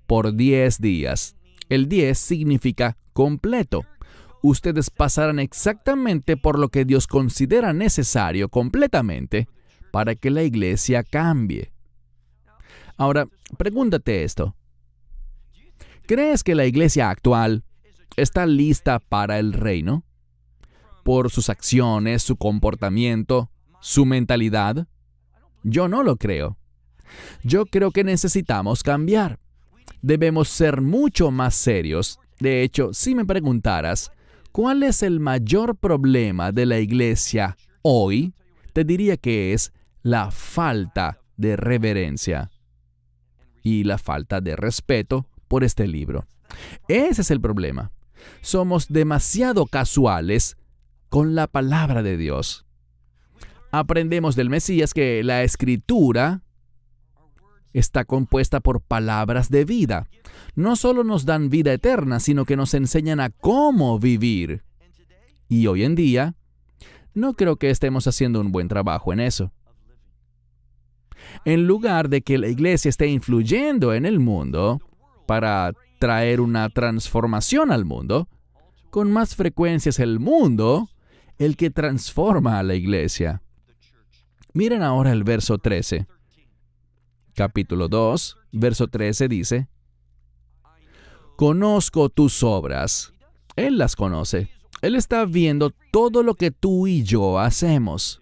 por 10 días. El 10 significa completo. Ustedes pasarán exactamente por lo que Dios considera necesario completamente para que la iglesia cambie. Ahora, pregúntate esto. ¿Crees que la iglesia actual está lista para el reino? ¿Por sus acciones, su comportamiento, su mentalidad? Yo no lo creo. Yo creo que necesitamos cambiar. Debemos ser mucho más serios. De hecho, si me preguntaras, ¿cuál es el mayor problema de la iglesia hoy? Te diría que es la falta de reverencia y la falta de respeto por este libro. Ese es el problema. Somos demasiado casuales con la palabra de Dios. Aprendemos del Mesías que la Escritura está compuesta por palabras de vida. No solo nos dan vida eterna, sino que nos enseñan a cómo vivir. Y hoy en día, no creo que estemos haciendo un buen trabajo en eso. En lugar de que la iglesia esté influyendo en el mundo para traer una transformación al mundo, con más frecuencia es el mundo el que transforma a la iglesia. Miren ahora el verso 13. Capítulo 2, verso 13 dice, conozco tus obras. Él las conoce. Él está viendo todo lo que tú y yo hacemos.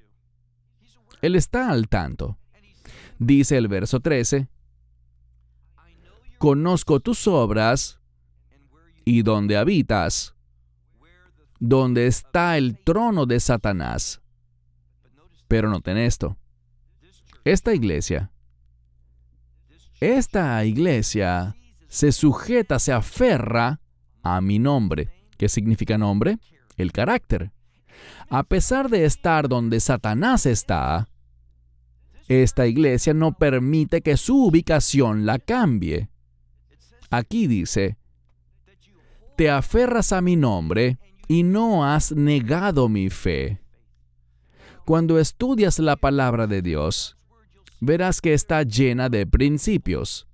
Él está al tanto. Dice el verso 13, conozco tus obras y dónde habitas, donde está el trono de Satanás. Pero noten esto. Esta iglesia se sujeta, se aferra a mi nombre. ¿Qué significa nombre? El carácter. A pesar de estar donde Satanás está, esta iglesia no permite que su ubicación la cambie. Aquí dice, te aferras a mi nombre y no has negado mi fe. Cuando estudias la palabra de Dios, verás que está llena de principios.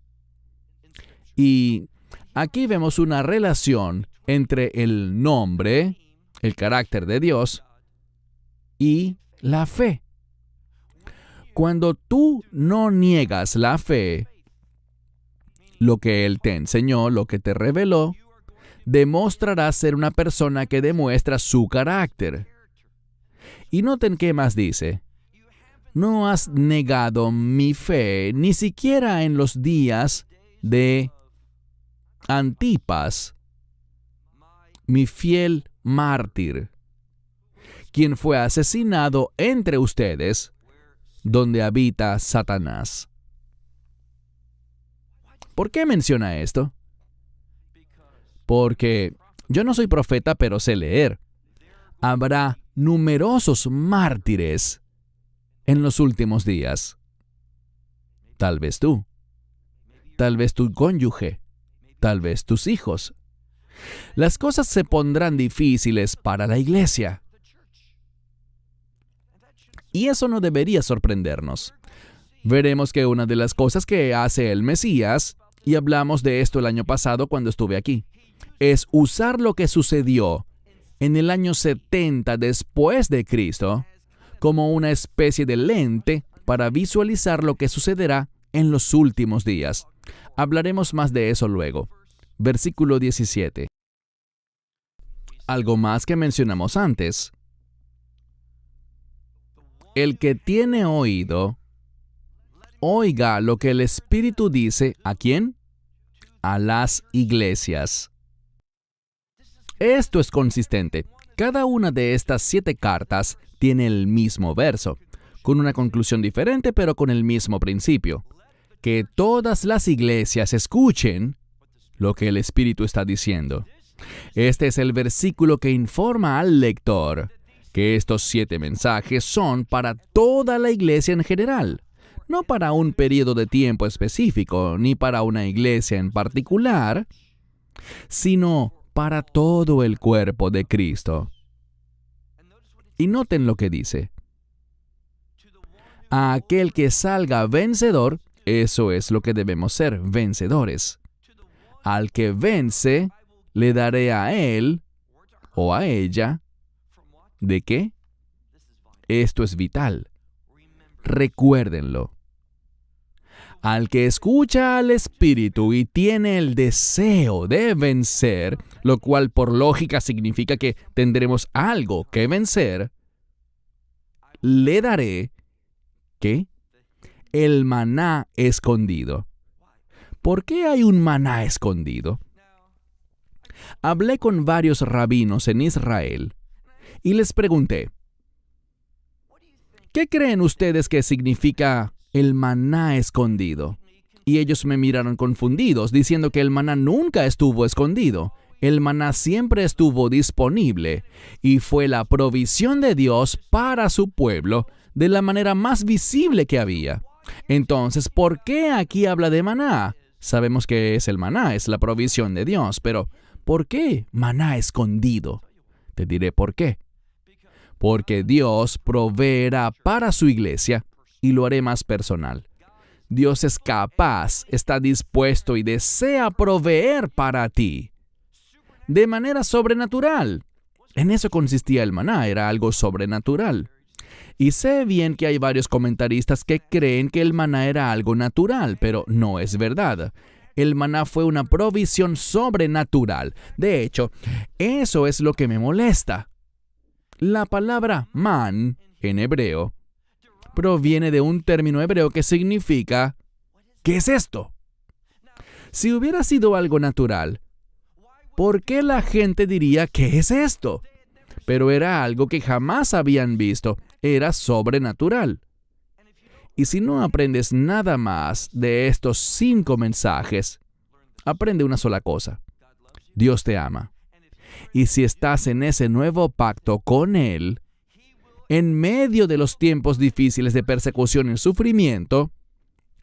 Y aquí vemos una relación entre el nombre, el carácter de Dios, y la fe. Cuando tú no niegas la fe, lo que Él te enseñó, lo que te reveló, demostrarás ser una persona que demuestra su carácter. Y noten qué más dice. No has negado mi fe, ni siquiera en los días de Antipas, mi fiel mártir, quien fue asesinado entre ustedes, donde habita Satanás. ¿Por qué menciona esto? Porque yo no soy profeta, pero sé leer. Habrá numerosos mártires en los últimos días. Tal vez tú, tal vez tu cónyuge, tal vez tus hijos. Las cosas se pondrán difíciles para la iglesia. Y eso no debería sorprendernos. Veremos que una de las cosas que hace el Mesías, y hablamos de esto el año pasado cuando estuve aquí, es usar lo que sucedió en el año 70 después de Cristo como una especie de lente para visualizar lo que sucederá en los últimos días. Hablaremos más de eso luego. Versículo 17. Algo más que mencionamos antes. El que tiene oído, oiga lo que el Espíritu dice, ¿a quién? A las iglesias. Esto es consistente. Cada una de estas 7 cartas tiene el mismo verso, con una conclusión diferente pero con el mismo principio. que todas las iglesias escuchen lo que el Espíritu está diciendo. Este es el versículo que informa al lector que estos 7 mensajes son para toda la iglesia en general, no para un periodo de tiempo específico, ni para una iglesia en particular, sino para todo el cuerpo de Cristo. Y noten lo que dice. A aquel que salga vencedor, eso es lo que debemos ser, vencedores. Al que vence, le daré a él o a ella. ¿De qué? Esto es vital. Recuérdenlo. Al que escucha al Espíritu y tiene el deseo de vencer, lo cual por lógica significa que tendremos algo que vencer, le daré, ¿qué? El maná escondido. ¿Por qué hay un maná escondido? Hablé con varios rabinos en Israel y les pregunté, ¿qué creen ustedes que significa el maná escondido? Y ellos me miraron confundidos, diciendo que el maná nunca estuvo escondido. El maná siempre estuvo disponible y fue la provisión de Dios para su pueblo de la manera más visible que había. Entonces, ¿por qué aquí habla de maná? Sabemos que es el maná, es la provisión de Dios, pero ¿por qué maná escondido? Te diré por qué. Porque Dios proveerá para su iglesia y lo haré más personal. Dios es capaz, está dispuesto y desea proveer para ti de manera sobrenatural. En eso consistía el maná, era algo sobrenatural. Y sé bien que hay varios comentaristas que creen que el maná era algo natural, pero no es verdad. El maná fue una provisión sobrenatural. De hecho, eso es lo que me molesta. La palabra man, en hebreo, proviene de un término hebreo que significa ¿qué es esto? Si hubiera sido algo natural, ¿por qué la gente diría ¿qué es esto? Pero era algo que jamás habían visto, era sobrenatural. Y si no aprendes nada más de estos 5 mensajes, aprende una sola cosa. Dios te ama. Y si estás en ese nuevo pacto con Él, en medio de los tiempos difíciles de persecución y sufrimiento,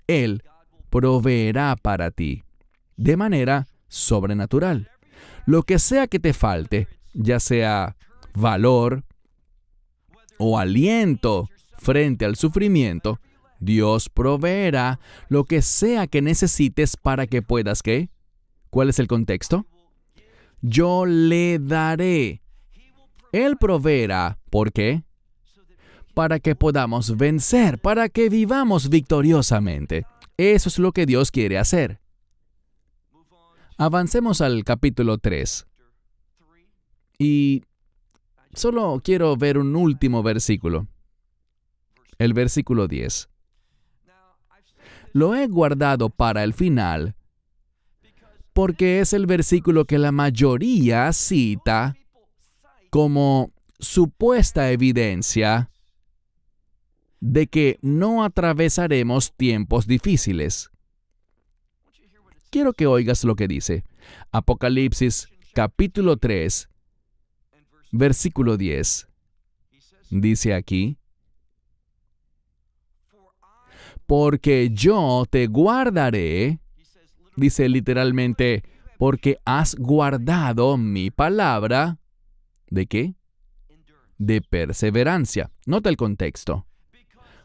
Él proveerá para ti de manera sobrenatural. Lo que sea que te falte, ya sea valor o aliento frente al sufrimiento, Dios proveerá lo que sea que necesites para que puedas, ¿qué? ¿Cuál es el contexto? Yo le daré. Él proveerá. ¿Por qué? Para que podamos vencer, para que vivamos victoriosamente. Eso es lo que Dios quiere hacer. Avancemos al capítulo 3. Y solo quiero ver un último versículo. El versículo 10. Lo he guardado para el final, porque es el versículo que la mayoría cita como supuesta evidencia de que no atravesaremos tiempos difíciles. Quiero que oigas lo que dice. Apocalipsis, capítulo 3, versículo 10. Dice aquí, porque yo te guardaré, dice literalmente, porque has guardado mi palabra, ¿de qué? De perseverancia. Nota el contexto.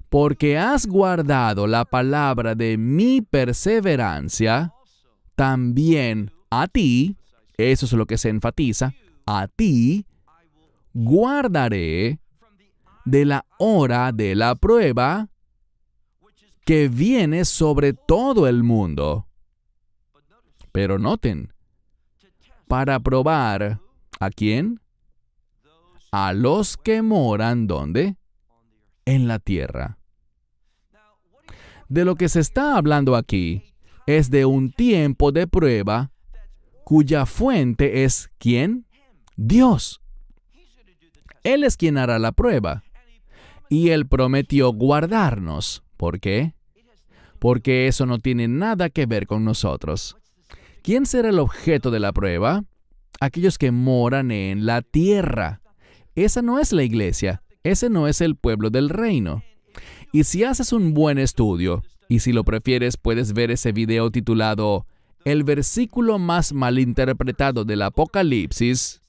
Porque has guardado la palabra de mi perseverancia, también a ti, eso es lo que se enfatiza, a ti, guardaré de la hora de la prueba que viene sobre todo el mundo. Pero noten, para probar, ¿a quién? A los que moran, ¿dónde? En la tierra. De lo que se está hablando aquí es de un tiempo de prueba cuya fuente es ¿quién? Dios. Él es quien hará la prueba. Y Él prometió guardarnos. ¿Por qué? porque eso no tiene nada que ver con nosotros. ¿Quién será el objeto de la prueba? Aquellos que moran en la tierra. Esa no es la iglesia, ese no es el pueblo del reino. Y si haces un buen estudio, y si lo prefieres puedes ver ese video titulado El versículo más malinterpretado del Apocalipsis,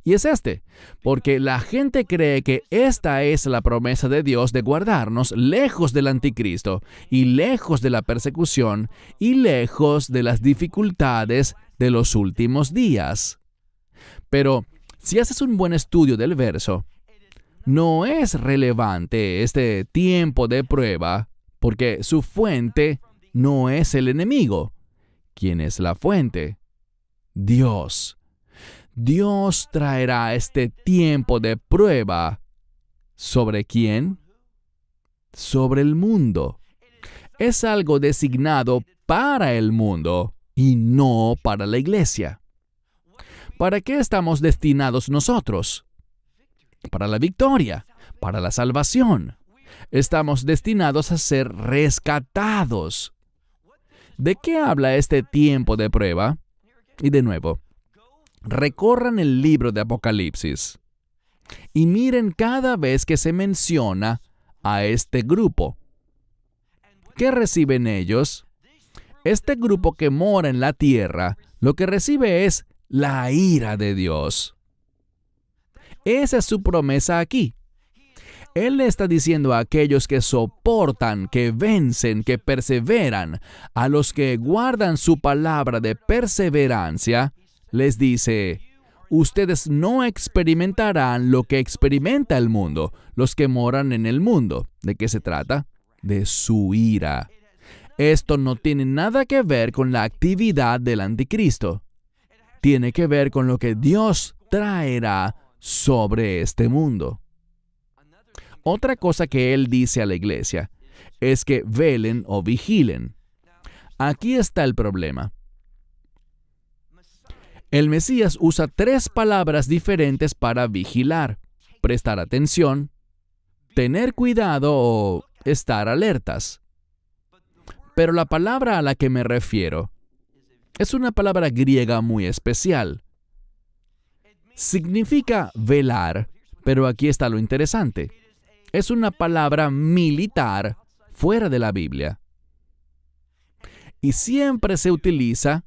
y es este, porque la gente cree que esta es la promesa de Dios de guardarnos lejos del anticristo, y lejos de la persecución, y lejos de las dificultades de los últimos días. Pero si haces un buen estudio del verso, no es relevante este tiempo de prueba, porque su fuente no es el enemigo. ¿Quién es la fuente? Dios. Dios traerá este tiempo de prueba. ¿Sobre quién? Sobre el mundo. Es algo designado para el mundo y no para la iglesia. ¿Para qué estamos destinados nosotros? Para la victoria, para la salvación. Estamos destinados a ser rescatados. ¿De qué habla este tiempo de prueba? Y de nuevo, recorran el libro de Apocalipsis y miren cada vez que se menciona a este grupo. ¿Qué reciben ellos? Este grupo que mora en la tierra, lo que recibe es la ira de Dios. Esa es su promesa aquí. Él le está diciendo a aquellos que soportan, que vencen, que perseveran, a los que guardan su palabra de perseverancia, les dice, ustedes no experimentarán lo que experimenta el mundo, los que moran en el mundo. ¿De qué se trata? De su ira. Esto no tiene nada que ver con la actividad del anticristo. Tiene que ver con lo que Dios traerá sobre este mundo. Otra cosa que él dice a la iglesia es que velen o vigilen. Aquí está el problema. El Mesías usa 3 palabras diferentes para vigilar: prestar atención, tener cuidado o estar alertas. Pero la palabra a la que me refiero es una palabra griega muy especial. Significa velar, pero aquí está lo interesante. Es una palabra militar fuera de la Biblia. Y siempre se utiliza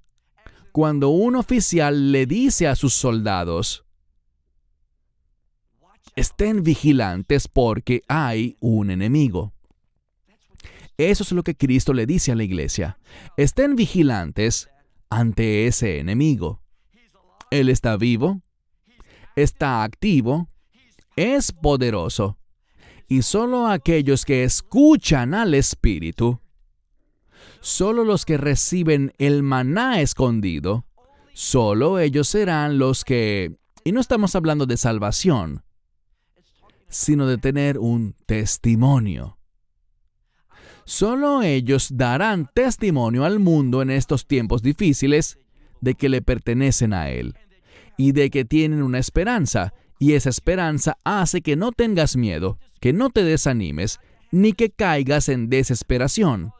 cuando un oficial le dice a sus soldados, estén vigilantes porque hay un enemigo. Eso es lo que Cristo le dice a la iglesia. Estén vigilantes ante ese enemigo. Él está vivo, está activo, es poderoso. Y solo aquellos que escuchan al Espíritu, solo los que reciben el maná escondido, solo ellos serán los que, y no estamos hablando de salvación, sino de tener un testimonio. Solo ellos darán testimonio al mundo en estos tiempos difíciles de que le pertenecen a Él y de que tienen una esperanza, y esa esperanza hace que no tengas miedo, que no te desanimes, ni que caigas en desesperación,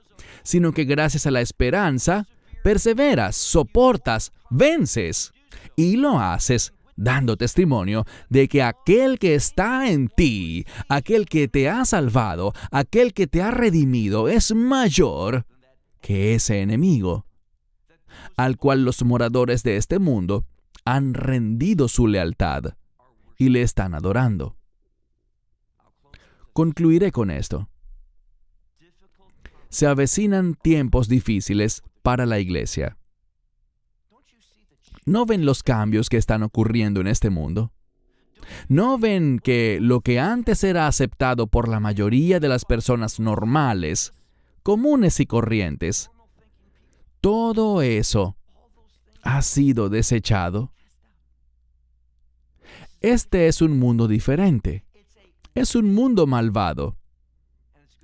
sino que gracias a la esperanza, perseveras, soportas, vences, y lo haces dando testimonio de que aquel que está en ti, aquel que te ha salvado, aquel que te ha redimido, es mayor que ese enemigo, al cual los moradores de este mundo han rendido su lealtad y le están adorando. Concluiré con esto. Se avecinan tiempos difíciles para la iglesia. ¿No ven los cambios que están ocurriendo en este mundo? ¿No ven que lo que antes era aceptado por la mayoría de las personas normales, comunes y corrientes, todo eso ha sido desechado? Este es un mundo diferente. Es un mundo malvado.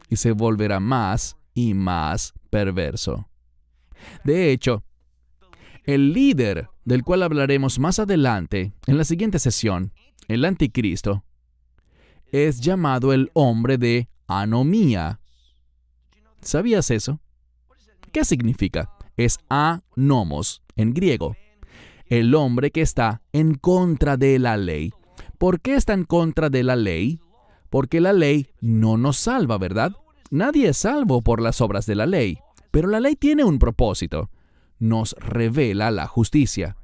Y se volverá más y más perverso. De hecho, el líder del cual hablaremos más adelante en la siguiente sesión, el anticristo, es llamado el hombre de anomía. ¿Sabías eso? ¿Qué significa? Es anomos en griego. El hombre que está en contra de la ley. ¿Por qué está en contra de la ley? Porque la ley no nos salva, ¿verdad? Nadie es salvo por las obras de la ley. Pero la ley tiene un propósito. Nos revela la justicia.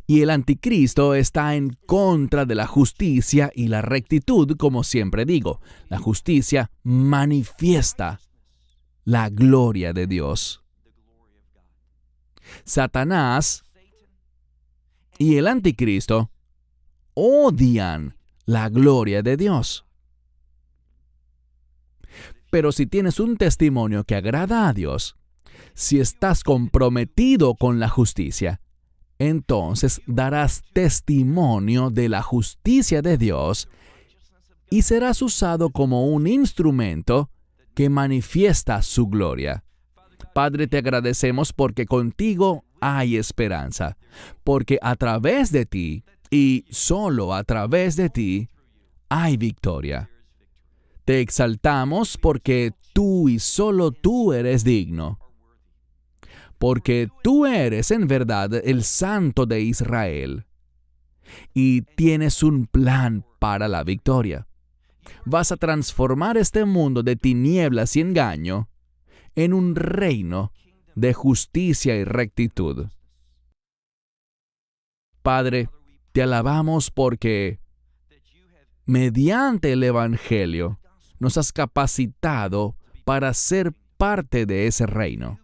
Y el anticristo está en contra de la justicia y la rectitud, como siempre digo. La justicia manifiesta la gloria de Dios. Satanás y el anticristo odian la gloria de Dios. Pero si tienes un testimonio que agrada a Dios, si estás comprometido con la justicia, entonces darás testimonio de la justicia de Dios y serás usado como un instrumento que manifiesta su gloria. Padre, te agradecemos porque contigo hay esperanza, porque a través de ti y solo a través de ti hay victoria. Te exaltamos porque tú y solo tú eres digno. Porque tú eres en verdad el Santo de Israel. Y tienes un plan para la victoria. Vas a transformar este mundo de tinieblas y engaño en un reino de justicia y rectitud. Padre, te alabamos porque mediante el Evangelio nos has capacitado para ser parte de ese reino.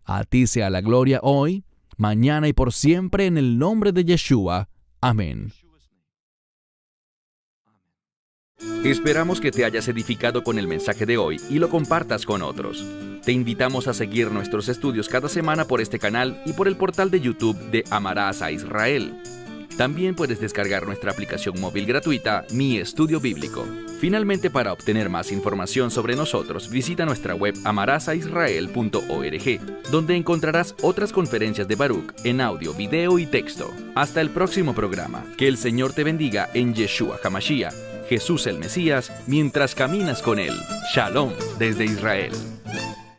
A ti sea la gloria hoy, mañana y por siempre en el nombre de Yeshua. Amén. Esperamos que te hayas edificado con el mensaje de hoy y lo compartas con otros. Te invitamos a seguir nuestros estudios cada semana por este canal y por el portal de YouTube de Amarás a Israel. También puedes descargar nuestra aplicación móvil gratuita, Mi Estudio Bíblico. Finalmente, para obtener más información sobre nosotros, visita nuestra web amarasaisrael.org, donde encontrarás otras conferencias de Baruch en audio, video y texto. Hasta el próximo programa. Que el Señor te bendiga en Yeshua HaMashiach, Jesús el Mesías, mientras caminas con Él. Shalom desde Israel.